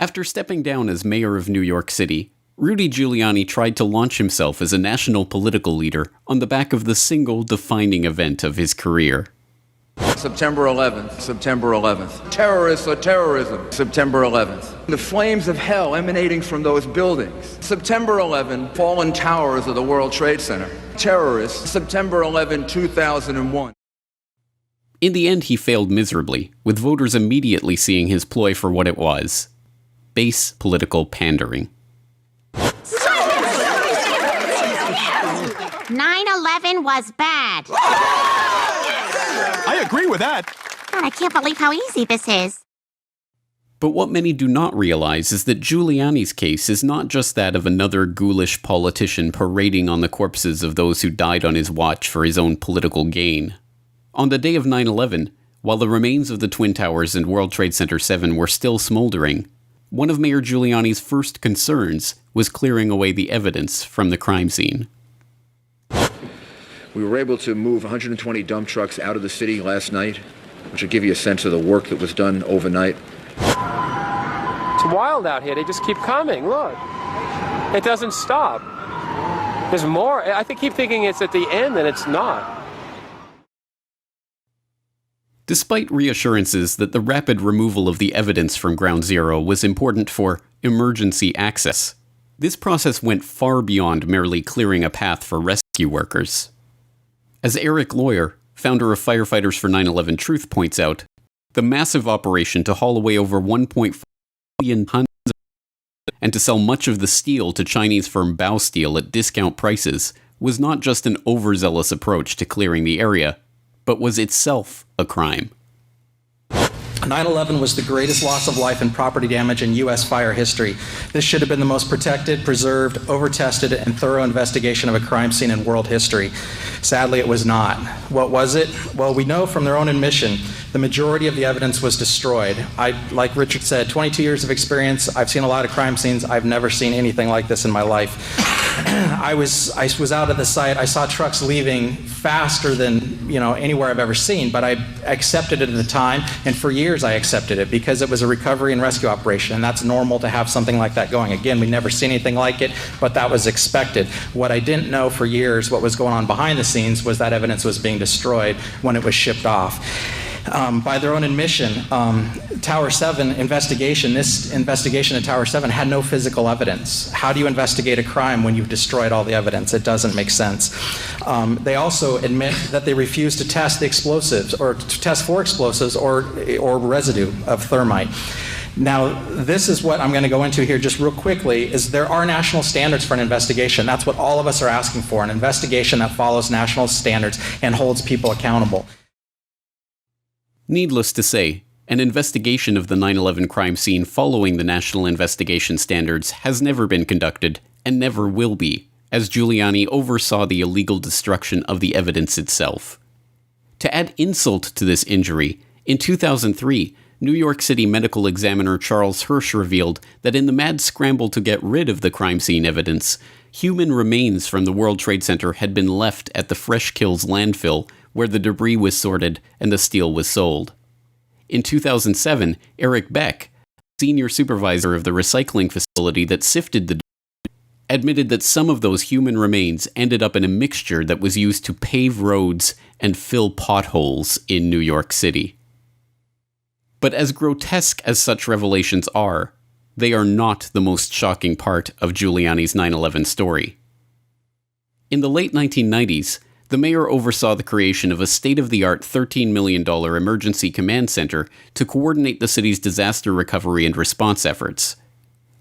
After stepping down as mayor of New York City, Rudy Giuliani tried to launch himself as a national political leader on the back of the single defining event of his career. September 11th, September 11th. Terrorists or terrorism, September 11th. The flames of hell emanating from those buildings. September 11, fallen towers of the World Trade Center. Terrorists, September 11, 2001. In the end, he failed miserably, with voters immediately seeing his ploy for what it was: base political pandering. 9/11 was bad. I agree with that. God, I can't believe how easy this is. But what many do not realize is that Giuliani's case is not just that of another ghoulish politician parading on the corpses of those who died on his watch for his own political gain. On the day of 9/11, while the remains of the Twin Towers and World Trade Center 7 were still smoldering, one of Mayor Giuliani's first concerns was clearing away the evidence from the crime scene. We were able to move 120 dump trucks out of the city last night, which will give you a sense of the work that was done overnight. It's wild out here. They just keep coming. Look. It doesn't stop. There's more. I keep thinking it's at the end, and it's not. Despite reassurances that the rapid removal of the evidence from Ground Zero was important for emergency access, this process went far beyond merely clearing a path for rescue workers. As Eric Lawyer, founder of Firefighters for 9/11 Truth, points out, the massive operation to haul away over 1.4 million tons and to sell much of the steel to Chinese firm Bao Steel at discount prices was not just an overzealous approach to clearing the area, but was itself a crime. 9/11 was the greatest loss of life and property damage in U.S. fire history. This should have been the most protected, preserved, over-tested, and thorough investigation of a crime scene in world history. Sadly, it was not. What was it? Well, we know from their own admission, the majority of the evidence was destroyed. Like Richard said, 22 years of experience. I've seen a lot of crime scenes. I've never seen anything like this in my life. I was out at the site. I saw trucks leaving faster than anywhere I've ever seen, but I accepted it at the time, and for years I accepted it because it was a recovery and rescue operation, and that's normal to have something like that going. Again, we've never seen anything like it, but that was expected. What I didn't know for years, what was going on behind the scenes, was that evidence was being destroyed when it was shipped off. By their own admission, Tower 7 investigation, this investigation at Tower 7 had no physical evidence. How do you investigate a crime when you've destroyed all the evidence? It doesn't make sense. They also admit that they refused to test the explosives, or to test for explosives or residue of thermite. Now, this is what I'm going to go into here just real quickly, is there are national standards for an investigation. That's what all of us are asking for, an investigation that follows national standards and holds people accountable. Needless to say, an investigation of the 9/11 crime scene following the national investigation standards has never been conducted, and never will be, as Giuliani oversaw the illegal destruction of the evidence itself. To add insult to this injury, in 2003, New York City medical examiner Charles Hirsch revealed that in the mad scramble to get rid of the crime scene evidence, human remains from the World Trade Center had been left at the Fresh Kills landfill, where the debris was sorted and the steel was sold. In 2007, Eric Beck, senior supervisor of the recycling facility that sifted the debris, admitted that some of those human remains ended up in a mixture that was used to pave roads and fill potholes in New York City. But as grotesque as such revelations are, they are not the most shocking part of Giuliani's 9/11 story. In the late 1990s, the mayor oversaw the creation of a state-of-the-art $13 million emergency command center to coordinate the city's disaster recovery and response efforts.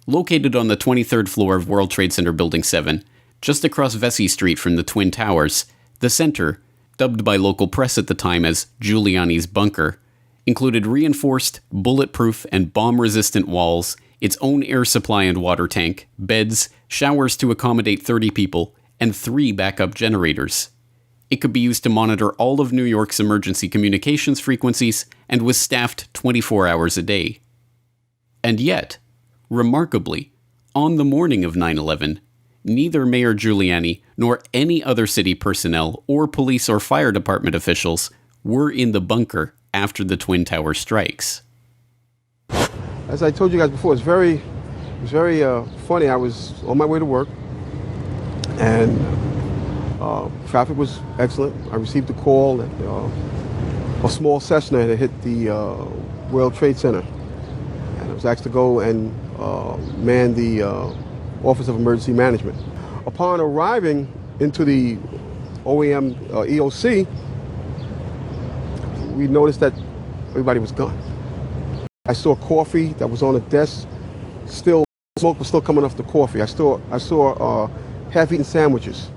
Located on the 23rd floor of World Trade Center Building 7, just across Vesey Street from the Twin Towers, the center, dubbed by local press at the time as Giuliani's Bunker, included reinforced, bulletproof, and bomb-resistant walls, its own air supply and water tank, beds, showers to accommodate 30 people, and 3 backup generators. It could be used to monitor all of New York's emergency communications frequencies and was staffed 24 hours a day. And yet, remarkably, on the morning of 9/11, neither Mayor Giuliani nor any other city personnel or police or fire department officials were in the bunker after the Twin Tower strikes. As I told you guys before, it was very funny. I was on my way to work, and traffic was excellent. I received a call that a small Cessna had hit the World Trade Center, and I was asked to go and man the Office of Emergency Management. Upon arriving into the OEM EOC, we noticed that everybody was gone. I saw coffee that was on the desk. Still, smoke was still coming off the coffee. I saw half-eaten sandwiches.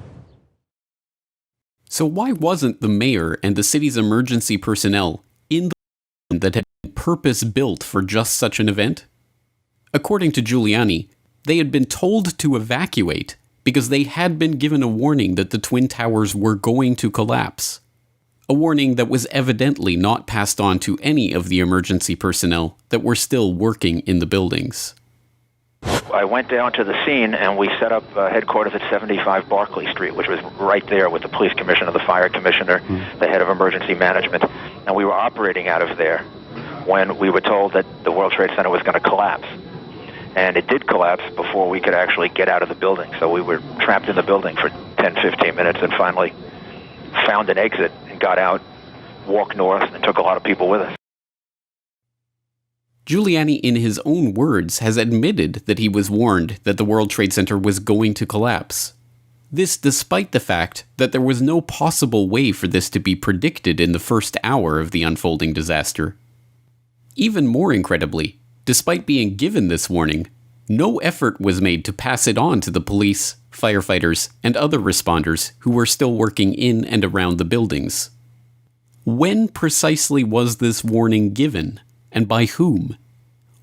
So why wasn't the mayor and the city's emergency personnel in the that had been purpose-built for just such an event? According to Giuliani, they had been told to evacuate because they had been given a warning that the Twin Towers were going to collapse. A warning that was evidently not passed on to any of the emergency personnel that were still working in the buildings. I went down to the scene and we set up headquarters at 75 Barclay Street, which was right there with the police commissioner, the fire commissioner, the head of emergency management, and we were operating out of there when we were told that the World Trade Center was going to collapse. And it did collapse before we could actually get out of the building, so we were trapped in the building for 10, 15 minutes and finally found an exit and got out, walked north, and took a lot of people with us. Giuliani, in his own words, has admitted that he was warned that the World Trade Center was going to collapse. This despite the fact that there was no possible way for this to be predicted in the first hour of the unfolding disaster. Even more incredibly, despite being given this warning, no effort was made to pass it on to the police, firefighters, and other responders who were still working in and around the buildings. When precisely was this warning given, and by whom?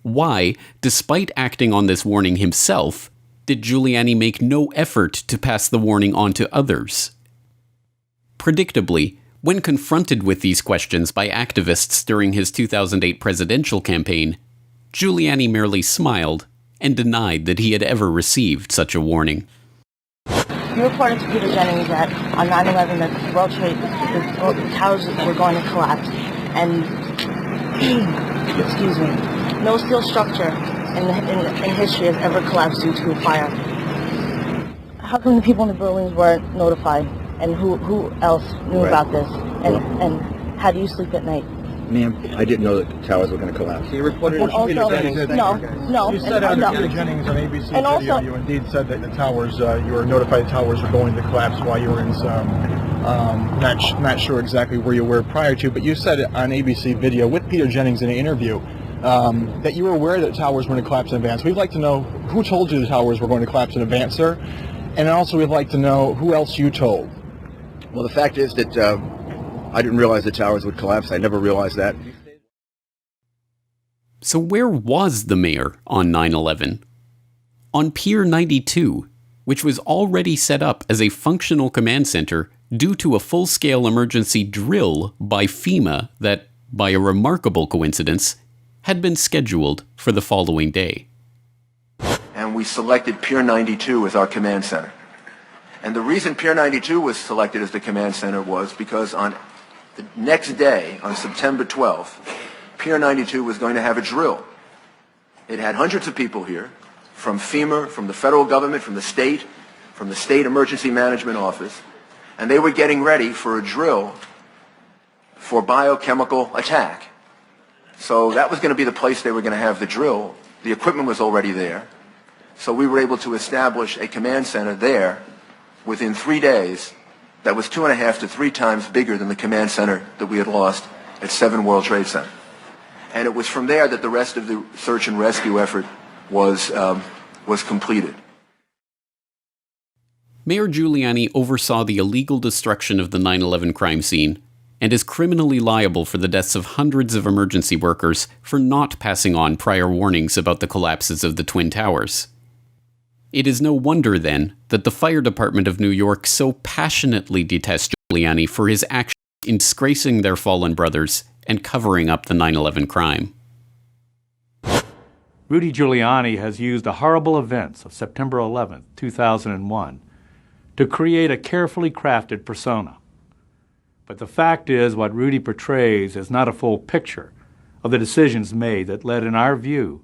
Why, despite acting on this warning himself, did Giuliani make no effort to pass the warning on to others? Predictably, when confronted with these questions by activists during his 2008 presidential campaign, Giuliani merely smiled and denied that he had ever received such a warning. You reported to Peter Jennings that on 9/11 that the World Trade, the towers were going to collapse, and excuse me, no steel structure in history has ever collapsed due to a fire. How come the people in the buildings weren't notified, and who else knew about this, and how do you sleep at night? Ma'am, I didn't know that the towers were going to collapse. You reported And to Peter also, Jennings. no. You said on no. Peter Jennings on ABC And video, also- you indeed said that the towers, you were notified the towers were going to collapse while you were in some, not sure exactly where you were prior to, but you said on ABC video with Peter Jennings in an interview that you were aware that towers were going to collapse in advance. We'd like to know who told you the towers were going to collapse in advance, sir, and also we'd like to know who else you told. Well, the fact is that I didn't realize the towers would collapse. I never realized that. So where was the mayor on 9/11? On Pier 92, which was already set up as a functional command center due to a full-scale emergency drill by FEMA that, by a remarkable coincidence, had been scheduled for the following day. And we selected Pier 92 as our command center. And the reason Pier 92 was selected as the command center was because on the next day, on September 12th, Pier 92 was going to have a drill. It had hundreds of people here, from FEMA, from the federal government, from the state emergency management office, and they were getting ready for a drill for biochemical attack. So that was going to be the place they were going to have the drill. The equipment was already there. So we were able to establish a command center there within 3 days that was 2.5 to 3 times bigger than the command center that we had lost at 7 World Trade Center. And it was from there that the rest of the search and rescue effort was completed. Mayor Giuliani oversaw the illegal destruction of the 9/11 crime scene and is criminally liable for the deaths of hundreds of emergency workers for not passing on prior warnings about the collapses of the Twin Towers. It is no wonder, then, that the fire department of New York so passionately detests Giuliani for his actions in disgracing their fallen brothers and covering up the 9/11 crime. Rudy Giuliani has used the horrible events of September 11, 2001 to create a carefully crafted persona. But the fact is, what Rudy portrays is not a full picture of the decisions made that led, in our view,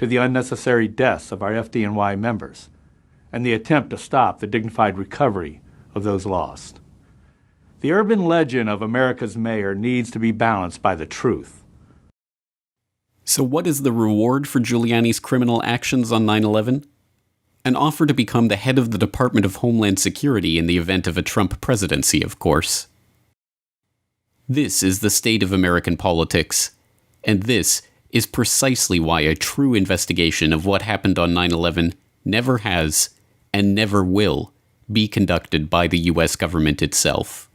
to the unnecessary deaths of our FDNY members and the attempt to stop the dignified recovery of those lost. The urban legend of America's mayor needs to be balanced by the truth. So what is the reward for Giuliani's criminal actions on 9/11? An offer to become the head of the Department of Homeland Security in the event of a Trump presidency, of course. This is the state of American politics, and this is precisely why a true investigation of what happened on 9/11 never has, and never will, be conducted by the U.S. government itself.